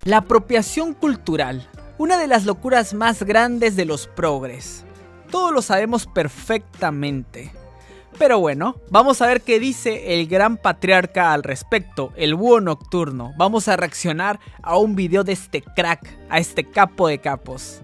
La apropiación cultural, una de las locuras más grandes de los progres. Todos lo sabemos perfectamente. Pero bueno, vamos a ver qué dice el gran patriarca al respecto, el búho nocturno. Vamos a reaccionar a un video de este crack, a este capo de capos.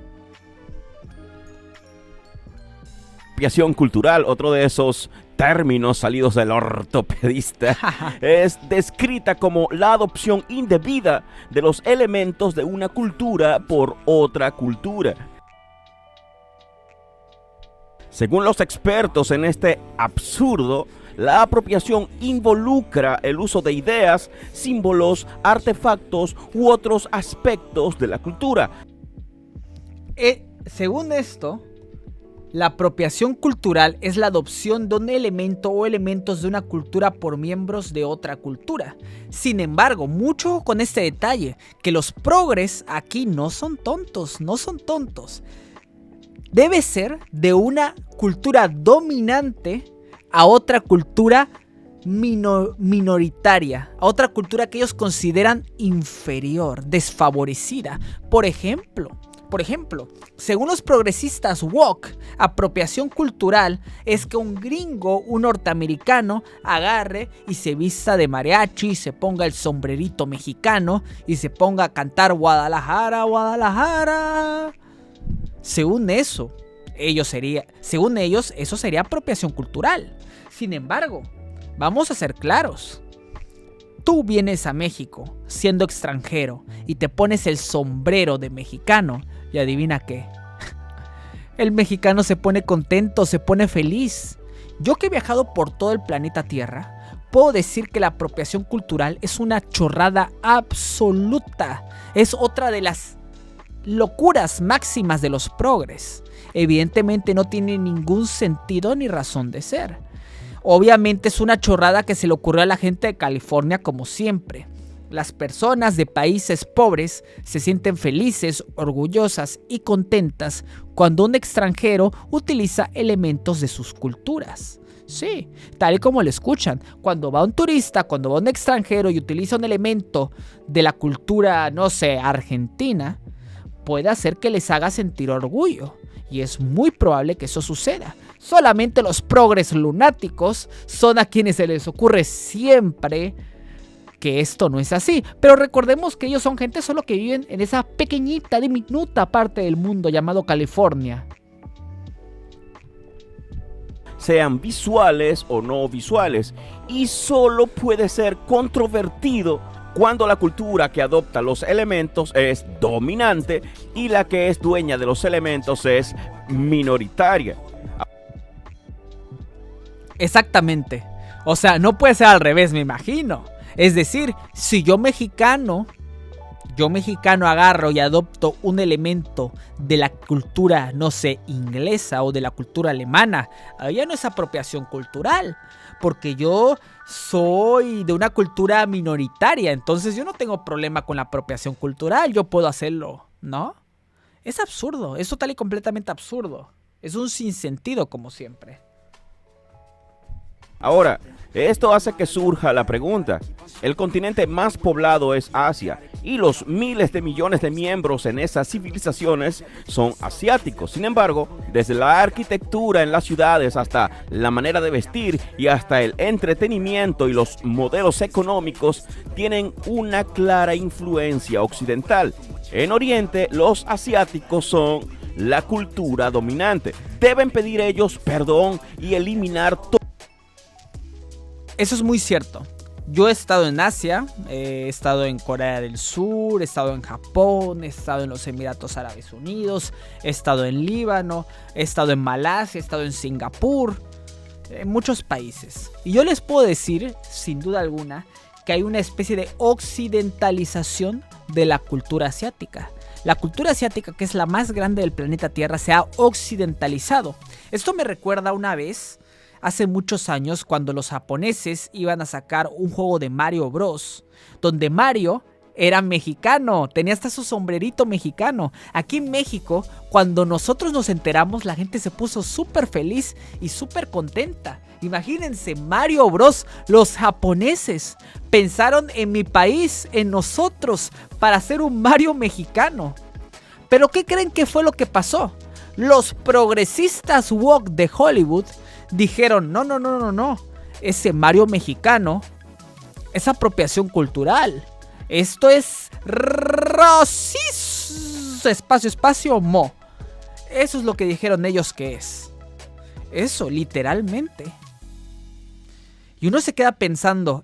Apropiación cultural, otro de esos términos salidos del ortopedista, es descrita como la adopción indebida de los elementos de una cultura por otra cultura. Según los expertos en este absurdo, la apropiación involucra el uso de ideas, símbolos, artefactos u otros aspectos de la cultura. Según esto, la apropiación cultural es la adopción de un elemento o elementos de una cultura por miembros de otra cultura. Sin embargo, mucho con este detalle, que los progres aquí no son tontos. Debe ser de una cultura dominante a otra cultura minoritaria, a otra cultura que ellos consideran inferior, desfavorecida. Por ejemplo, según los progresistas woke, apropiación cultural es que un gringo, un norteamericano, agarre y se vista de mariachi, se ponga el sombrerito mexicano y se ponga a cantar Guadalajara, Guadalajara. Según ellos, eso sería apropiación cultural. Sin embargo, vamos a ser claros. Tú vienes a México siendo extranjero y te pones el sombrero de mexicano y adivina qué. El mexicano se pone contento, se pone feliz. Yo que he viajado por todo el planeta Tierra, puedo decir que la apropiación cultural es una chorrada absoluta. Es otra de las locuras máximas de los progres. Evidentemente no tiene ningún sentido ni razón de ser. Obviamente es una chorrada que se le ocurrió a la gente de California como siempre. Las personas de países pobres se sienten felices, orgullosas y contentas cuando un extranjero utiliza elementos de sus culturas. Sí, tal y como lo escuchan, cuando va un turista, cuando va un extranjero y utiliza un elemento de la cultura, no sé, argentina, puede hacer que les haga sentir orgullo. Y es muy probable que eso suceda. Solamente los progres lunáticos son a quienes se les ocurre siempre que esto no es así. Pero recordemos que ellos son gente solo que viven en esa pequeñita, diminuta parte del mundo llamado California. Sean visuales o no visuales, y solo puede ser controvertido cuando la cultura que adopta los elementos es dominante y la que es dueña de los elementos es minoritaria. Exactamente. O sea, no puede ser al revés, me imagino. Es decir, si yo mexicano agarro y adopto un elemento de la cultura, no sé, inglesa o de la cultura alemana, ya no es apropiación cultural, porque yo soy de una cultura minoritaria, entonces yo no tengo problema con la apropiación cultural, yo puedo hacerlo, ¿no? Es absurdo, es total y completamente absurdo, es un sinsentido como siempre. Ahora, esto hace que surja la pregunta. El continente más poblado es Asia y los miles de millones de miembros en esas civilizaciones son asiáticos. Sin embargo, desde la arquitectura en las ciudades hasta la manera de vestir y hasta el entretenimiento y los modelos económicos tienen una clara influencia occidental. En Oriente, los asiáticos son la cultura dominante. Deben pedir ellos perdón y eliminar todo. Eso es muy cierto. Yo he estado en Asia, he estado en Corea del Sur, he estado en Japón, he estado en los Emiratos Árabes Unidos, he estado en Líbano, he estado en Malasia, he estado en Singapur, en muchos países. Y yo les puedo decir, sin duda alguna, que hay una especie de occidentalización de la cultura asiática. La cultura asiática, que es la más grande del planeta Tierra, se ha occidentalizado. Esto me recuerda una vez, hace muchos años, cuando los japoneses iban a sacar un juego de Mario Bros, donde Mario era mexicano, tenía hasta su sombrerito mexicano. Aquí en México, cuando nosotros nos enteramos, la gente se puso súper feliz y súper contenta. Imagínense, Mario Bros, los japoneses pensaron en mi país, en nosotros, para hacer un Mario mexicano. Pero ¿qué creen que fue lo que pasó? Los progresistas woke de Hollywood dijeron, no, ese Mario mexicano es apropiación cultural. Esto es racismo, espacio, mo. Eso es lo que dijeron ellos que es. Eso, literalmente. Y uno se queda pensando,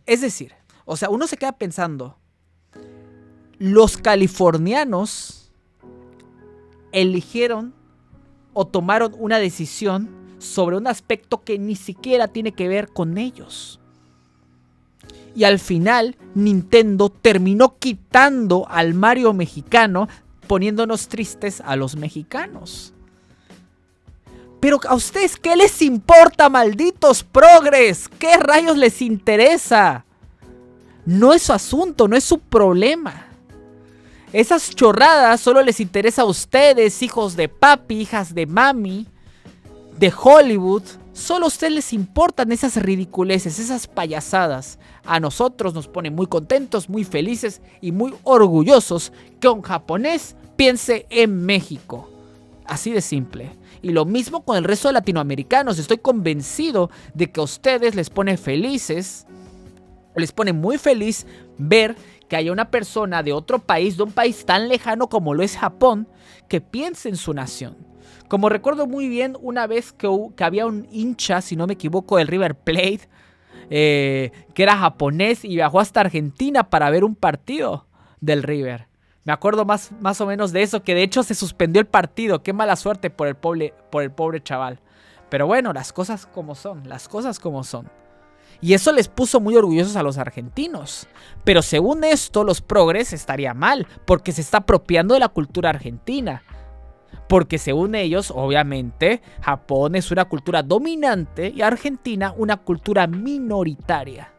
los californianos eligieron o tomaron una decisión sobre un aspecto que ni siquiera tiene que ver con ellos. Y al final, Nintendo terminó quitando al Mario mexicano, poniéndonos tristes a los mexicanos. Pero a ustedes, ¿qué les importa, malditos progres? ¿Qué rayos les interesa? No es su asunto, no es su problema. Esas chorradas solo les interesa a ustedes, hijos de papi, hijas de mami, de Hollywood. Solo a ustedes les importan esas ridiculeces, esas payasadas. A nosotros nos pone muy contentos, muy felices y muy orgullosos que un japonés piense en México. Así de simple. Y lo mismo con el resto de latinoamericanos. Estoy convencido de que a ustedes les pone felices, les pone muy feliz ver que haya una persona de otro país, de un país tan lejano como lo es Japón, que piense en su nación. Como recuerdo muy bien una vez que había un hincha, si no me equivoco, del River Plate, que era japonés y viajó hasta Argentina para ver un partido del River. Me acuerdo más o menos de eso, que de hecho se suspendió el partido. Qué mala suerte por el pobre chaval. Pero bueno, las cosas como son. Y eso les puso muy orgullosos a los argentinos. Pero según esto, los progres estaría mal, porque se está apropiando de la cultura argentina. Porque según ellos, obviamente, Japón es una cultura dominante y Argentina una cultura minoritaria.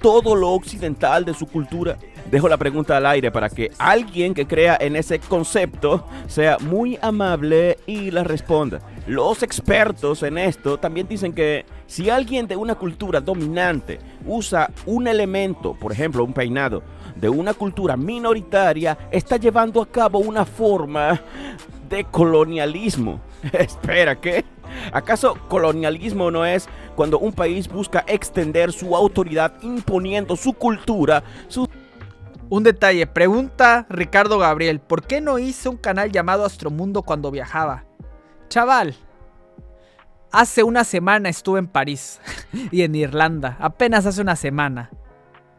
Todo lo occidental de su cultura. Dejo la pregunta al aire para que alguien que crea en ese concepto sea muy amable y la responda. Los expertos en esto también dicen que si alguien de una cultura dominante usa un elemento, por ejemplo un peinado, de una cultura minoritaria, está llevando a cabo una forma de colonialismo. Espera, ¿qué? ¿Acaso colonialismo no es cuando un país busca extender su autoridad imponiendo su cultura, Un detalle, pregunta Ricardo Gabriel, ¿por qué no hice un canal llamado Astromundo cuando viajaba? Chaval, hace una semana estuve en París y en Irlanda, apenas hace una semana.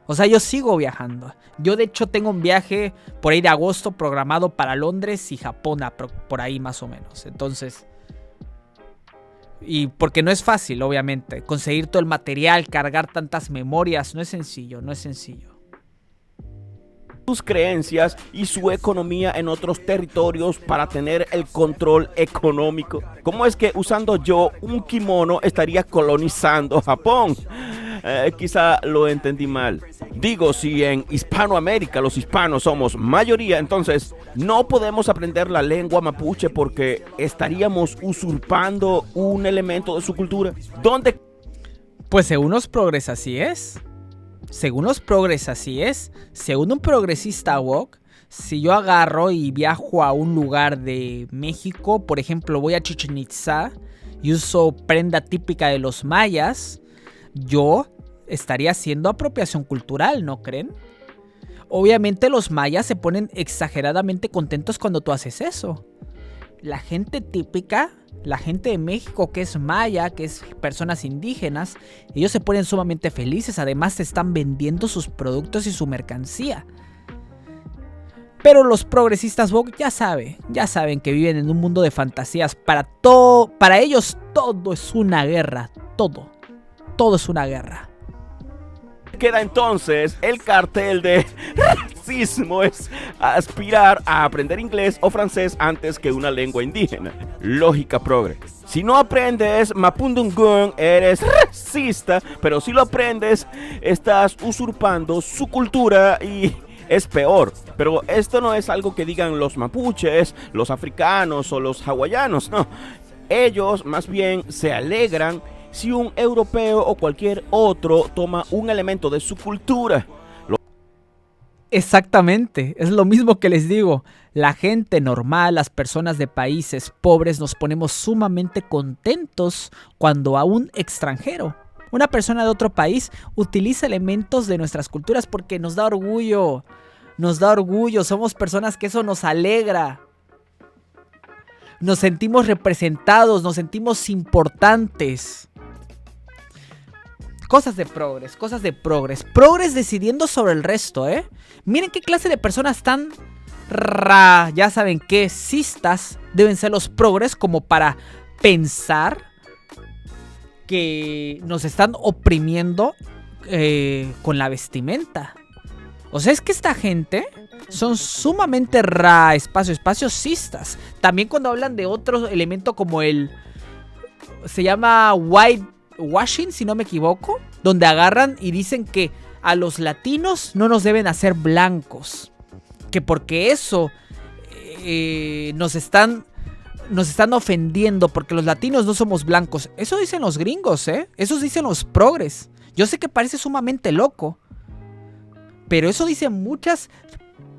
O sea, yo sigo viajando. Yo de hecho tengo un viaje por ahí de agosto programado para Londres y Japón, por ahí más o menos. Entonces, y porque no es fácil, obviamente, conseguir todo el material, cargar tantas memorias, no es sencillo. sus creencias y su economía en otros territorios para tener el control económico. ¿Cómo es que usando yo un kimono estaría colonizando Japón? Quizá lo entendí mal. Digo, si en Hispanoamérica los hispanos somos mayoría, entonces no podemos aprender la lengua mapuche porque estaríamos usurpando un elemento de su cultura. ¿Dónde? Pues según los progres así es. Según un progresista woke, si yo agarro y viajo a un lugar de México, por ejemplo, voy a Chichén Itzá y uso prenda típica de los mayas, yo estaría haciendo apropiación cultural, ¿no creen? Obviamente los mayas se ponen exageradamente contentos cuando tú haces eso. La gente típica, la gente de México que es maya, que es personas indígenas, ellos se ponen sumamente felices, además te están vendiendo sus productos y su mercancía. Pero los progresistas woke ya saben que viven en un mundo de fantasías. Para ellos todo es una guerra, todo es una guerra. Queda entonces el cartel de racismo es aspirar a aprender inglés o francés antes que una lengua indígena. Lógica progre. Si no aprendes Mapudungun, eres racista, pero si lo aprendes, estás usurpando su cultura y es peor. Pero esto no es algo que digan los mapuches, los africanos o los hawaianos, no. Ellos más bien se alegran si un europeo o cualquier otro toma un elemento de su cultura. Exactamente, es lo mismo que les digo. La gente normal, las personas de países pobres nos ponemos sumamente contentos cuando a un extranjero, una persona de otro país, utiliza elementos de nuestras culturas porque nos da orgullo. Nos da orgullo, somos personas que eso nos alegra. Nos sentimos representados, nos sentimos importantes. Cosas de progres. Progres decidiendo sobre el resto, ¿eh? Miren qué clase de personas tan ya saben qué, cistas deben ser los progres como para pensar que nos están oprimiendo con la vestimenta. O sea, es que esta gente son sumamente cistas. También cuando hablan de otro elemento como se llama whitewashing, si no me equivoco, donde agarran y dicen que a los latinos no nos deben hacer blancos, que porque eso nos están ofendiendo, porque los latinos no somos blancos. Eso dicen los gringos, eso dicen los progres. Yo sé que parece sumamente loco, pero eso dicen muchas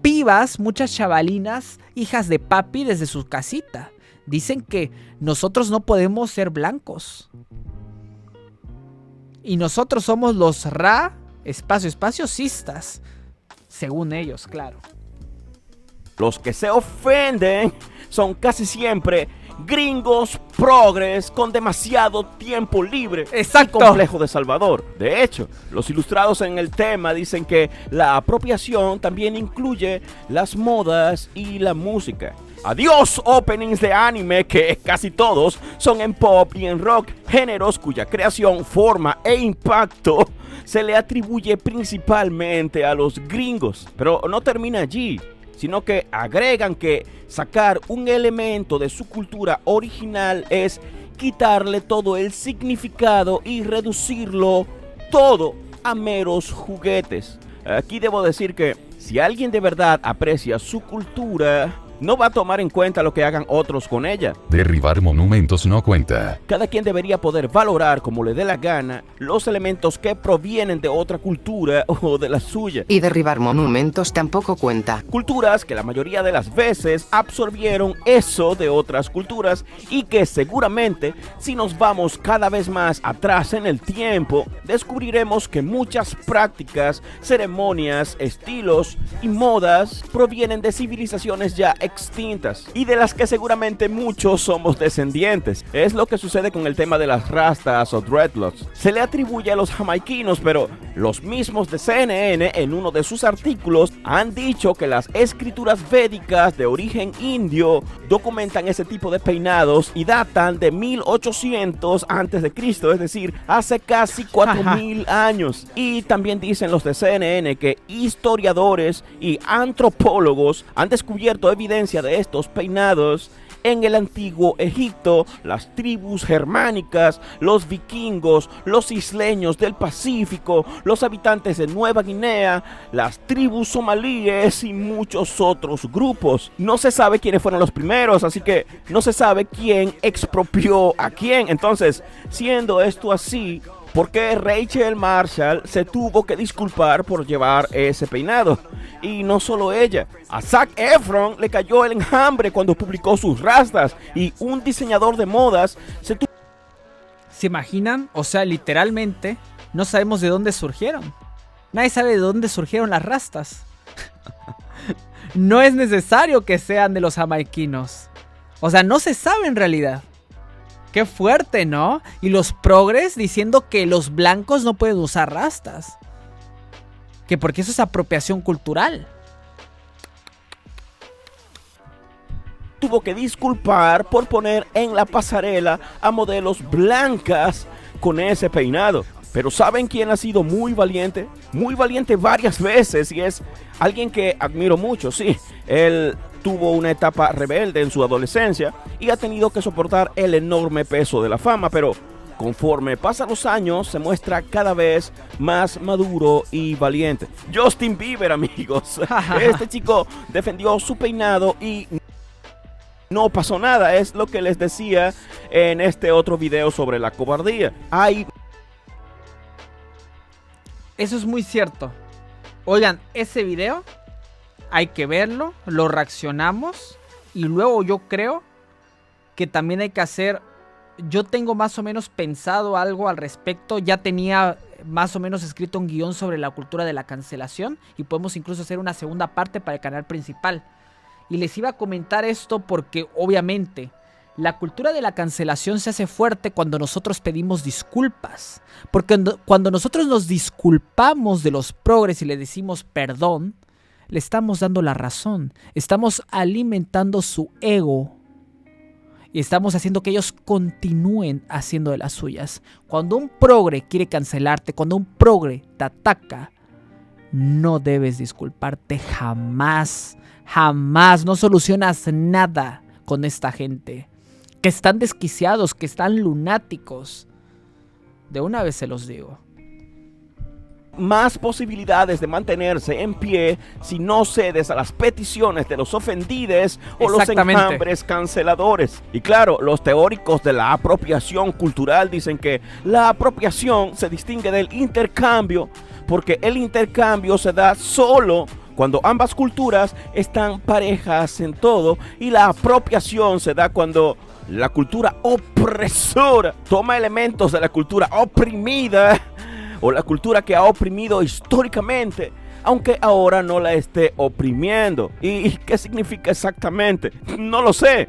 pibas, muchas chavalinas, hijas de papi desde su casita. Dicen que nosotros no podemos ser blancos. Y nosotros somos los cistas. Según ellos, claro. Los que se ofenden son casi siempre gringos progres con demasiado tiempo libre. Exacto. Y complejo de Salvador. De hecho, los ilustrados en el tema dicen que la apropiación también incluye las modas y la música. Adiós openings de anime, que casi todos son en pop y en rock, géneros cuya creación, forma e impacto se le atribuye principalmente a los gringos. Pero no termina allí, sino que agregan que sacar un elemento de su cultura original es quitarle todo el significado y reducirlo todo a meros juguetes. Aquí debo decir que si alguien de verdad aprecia su cultura, no va a tomar en cuenta lo que hagan otros con ella. Derribar monumentos no cuenta. Cada quien debería poder valorar como le dé la gana los elementos que provienen de otra cultura o de la suya. Y derribar monumentos tampoco cuenta. Culturas que la mayoría de las veces absorbieron eso de otras culturas y que seguramente, si nos vamos cada vez más atrás en el tiempo, descubriremos que muchas prácticas, ceremonias, estilos y modas provienen de civilizaciones ya extintas y de las que seguramente muchos somos descendientes. Es lo que sucede con el tema de las rastas o dreadlocks. Se le atribuye a los jamaiquinos, pero los mismos de CNN en uno de sus artículos han dicho que las escrituras védicas de origen indio documentan ese tipo de peinados y datan de 1800 antes de Cristo, es decir, hace casi 4000 años. Y también dicen los de CNN que historiadores y antropólogos han descubierto evidencia de estos peinados en el antiguo Egipto, las tribus germánicas, los vikingos, los isleños del Pacífico, los habitantes de Nueva Guinea, las tribus somalíes y muchos otros grupos. No se sabe quiénes fueron los primeros, así que no se sabe quién expropió a quién. Entonces, siendo esto así, ¿por qué Rachel Marshall se tuvo que disculpar por llevar ese peinado? Y no solo ella, a Zac Efron le cayó el enjambre cuando publicó sus rastas y un diseñador de modas ¿Se imaginan? O sea, literalmente no sabemos de dónde surgieron. Nadie sabe de dónde surgieron las rastas. No es necesario que sean de los jamaiquinos. O sea, no se sabe en realidad. Qué fuerte, ¿no? Y los progres diciendo que los blancos no pueden usar rastas. Que porque eso es apropiación cultural. tuvo que disculpar por poner en la pasarela a modelos blancas con ese peinado. Pero ¿saben quién ha sido muy valiente? Muy valiente varias veces y es alguien que admiro mucho, sí. Él tuvo una etapa rebelde en su adolescencia y ha tenido que soportar el enorme peso de la fama, pero conforme pasan los años se muestra cada vez más maduro y valiente. Justin Bieber, amigos. Este chico defendió su peinado y no pasó nada. Es lo que les decía en este otro video sobre la cobardía. Eso es muy cierto. Oigan, ese video hay que verlo, lo reaccionamos y luego yo creo que también hay que hacer... Yo tengo más o menos pensado algo al respecto, ya tenía más o menos escrito un guión sobre la cultura de la cancelación y podemos incluso hacer una segunda parte para el canal principal. Y les iba a comentar esto porque obviamente la cultura de la cancelación se hace fuerte cuando nosotros pedimos disculpas. Porque cuando nosotros nos disculpamos de los progres y le decimos perdón, le estamos dando la razón. Estamos alimentando su ego. Y estamos haciendo que ellos continúen haciendo de las suyas. Cuando un progre quiere cancelarte, cuando un progre te ataca, no debes disculparte jamás. Jamás. No solucionas nada con esta gente. Que están desquiciados, que están lunáticos. De una vez se los digo. Más posibilidades de mantenerse en pie si no cedes a las peticiones de los ofendidos o los enjambres canceladores. Y claro, los teóricos de la apropiación cultural dicen que la apropiación se distingue del intercambio porque el intercambio se da solo cuando ambas culturas están parejas en todo y la apropiación se da cuando la cultura opresora toma elementos de la cultura oprimida o la cultura que ha oprimido históricamente, aunque ahora no la esté oprimiendo. ¿Y qué significa exactamente? No lo sé.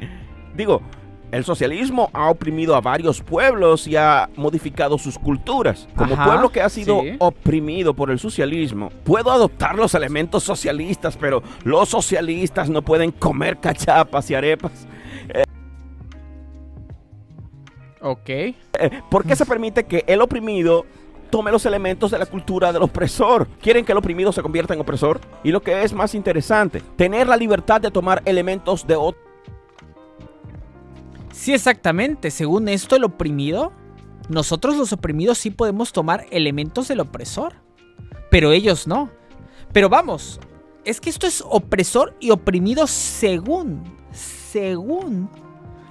Digo, el socialismo ha oprimido a varios pueblos y ha modificado sus culturas. Como pueblo que ha sido oprimido por el socialismo, puedo adoptar los elementos socialistas, pero los socialistas no pueden comer cachapas y arepas. ¿Por qué se permite que el oprimido tome los elementos de la cultura del opresor? ¿Quieren que el oprimido se convierta en opresor? Y lo que es más interesante, tener la libertad de tomar elementos de otro. Sí, exactamente. Según esto, el oprimido, nosotros los oprimidos sí podemos tomar elementos del opresor, pero ellos no. Pero vamos, es que esto es opresor y oprimido según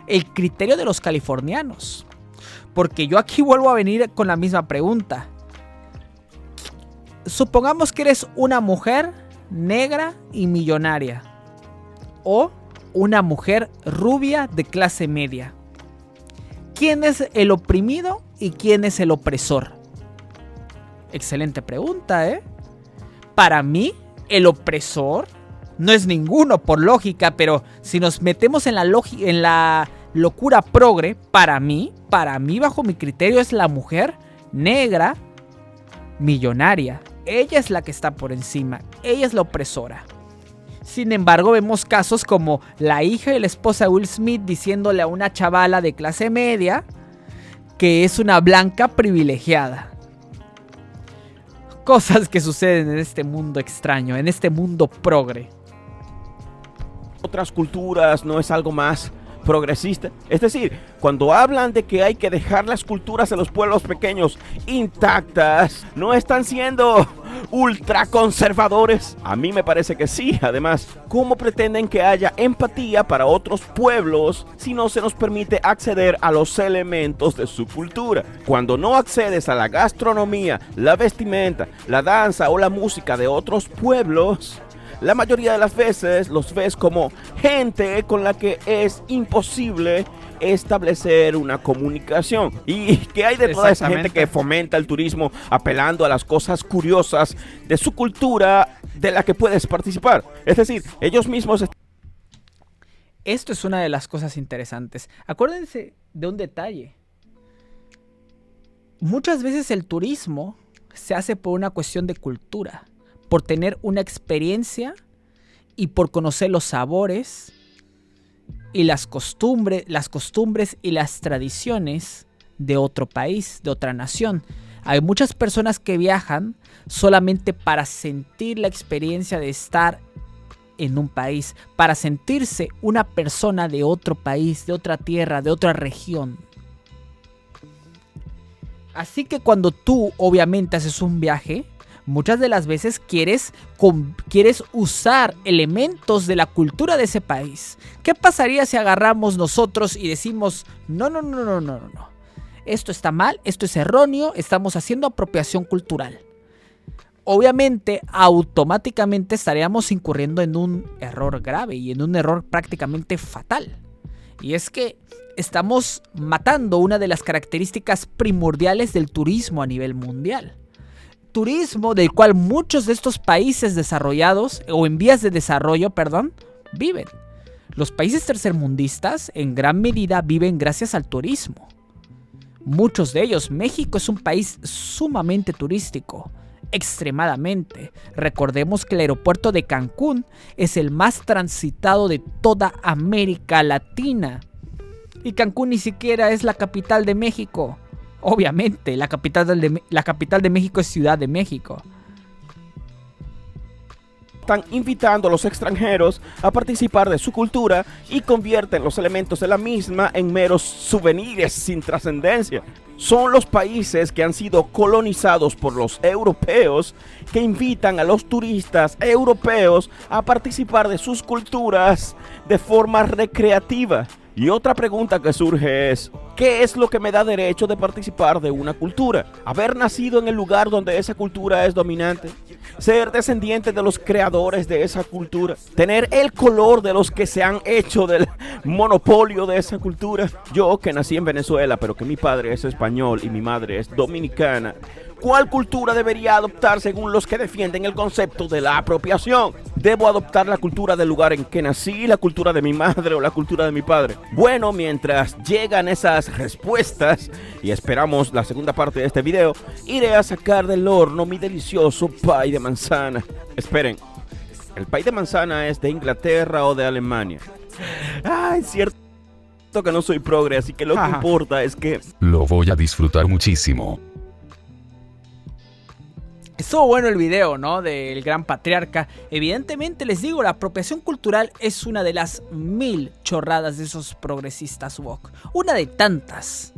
el criterio de los californianos. Porque yo aquí vuelvo a venir con la misma pregunta. Supongamos que eres una mujer negra y millonaria. O una mujer rubia de clase media. ¿Quién es el oprimido y quién es el opresor? Excelente pregunta, ¿eh? Para mí, el opresor no es ninguno por lógica, pero si nos metemos en la locura progre, para mí, bajo mi criterio, es la mujer negra millonaria. Ella es la que está por encima, ella es la opresora. Sin embargo, vemos casos como la hija y la esposa de Will Smith diciéndole a una chavala de clase media que es una blanca privilegiada. Cosas que suceden en este mundo extraño, en este mundo progre. Otras culturas no es algo más progresista. Es decir, cuando hablan de que hay que dejar las culturas de los pueblos pequeños intactas, ¿no están siendo ultraconservadores? A mí me parece que sí. Además, ¿cómo pretenden que haya empatía para otros pueblos si no se nos permite acceder a los elementos de su cultura? Cuando no accedes a la gastronomía, la vestimenta, la danza o la música de otros pueblos, la mayoría de las veces los ves como gente con la que es imposible establecer una comunicación. ¿Y qué hay de toda esa gente que fomenta el turismo apelando a las cosas curiosas de su cultura de la que puedes participar? Es decir, ellos mismos... Esto es una de las cosas interesantes. Acuérdense de un detalle. Muchas veces el turismo se hace por una cuestión de cultura, por tener una experiencia y por conocer los sabores y las costumbres y las tradiciones de otro país, de otra nación. Hay muchas personas que viajan solamente para sentir la experiencia de estar en un país, para sentirse una persona de otro país, de otra tierra, de otra región. Así que cuando tú obviamente haces un viaje, muchas de las veces quieres usar elementos de la cultura de ese país. ¿Qué pasaría si agarramos nosotros y decimos, no, esto está mal, esto es erróneo, estamos haciendo apropiación cultural? Obviamente, automáticamente estaríamos incurriendo en un error grave y en un error prácticamente fatal. Y es que estamos matando una de las características primordiales del turismo a nivel mundial. Turismo del cual muchos de estos países desarrollados, o en vías de desarrollo, viven. Los países tercermundistas en gran medida viven gracias al turismo. Muchos de ellos. México es un país sumamente turístico. Extremadamente. Recordemos que el aeropuerto de Cancún es el más transitado de toda América Latina. Y Cancún ni siquiera es la capital de México. Obviamente, la capital de México es Ciudad de México. Están invitando a los extranjeros a participar de su cultura y convierten los elementos de la misma en meros souvenirs sin trascendencia. Son los países que han sido colonizados por los europeos que invitan a los turistas europeos a participar de sus culturas de forma recreativa. Y otra pregunta que surge es, ¿qué es lo que me da derecho de participar de una cultura? ¿Haber nacido en el lugar donde esa cultura es dominante? ¿Ser descendiente de los creadores de esa cultura? ¿Tener el color de los que se han hecho del monopolio de esa cultura? Yo, que nací en Venezuela, pero que mi padre es español y mi madre es dominicana, ¿cuál cultura debería adoptar según los que defienden el concepto de la apropiación? ¿Debo adoptar la cultura del lugar en que nací, la cultura de mi madre o la cultura de mi padre? Bueno, mientras llegan esas respuestas y esperamos la segunda parte de este video, iré a sacar del horno mi delicioso pay de manzana. Esperen, ¿el pay de manzana es de Inglaterra o de Alemania? Es cierto que no soy progre, así que lo que importa es que Lo voy a disfrutar muchísimo. Estuvo bueno el video, ¿no? Del gran patriarca. Evidentemente, les digo, la apropiación cultural es una de las 1000 chorradas de esos progresistas woke. Una de tantas.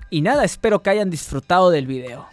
Y nada, espero que hayan disfrutado del video.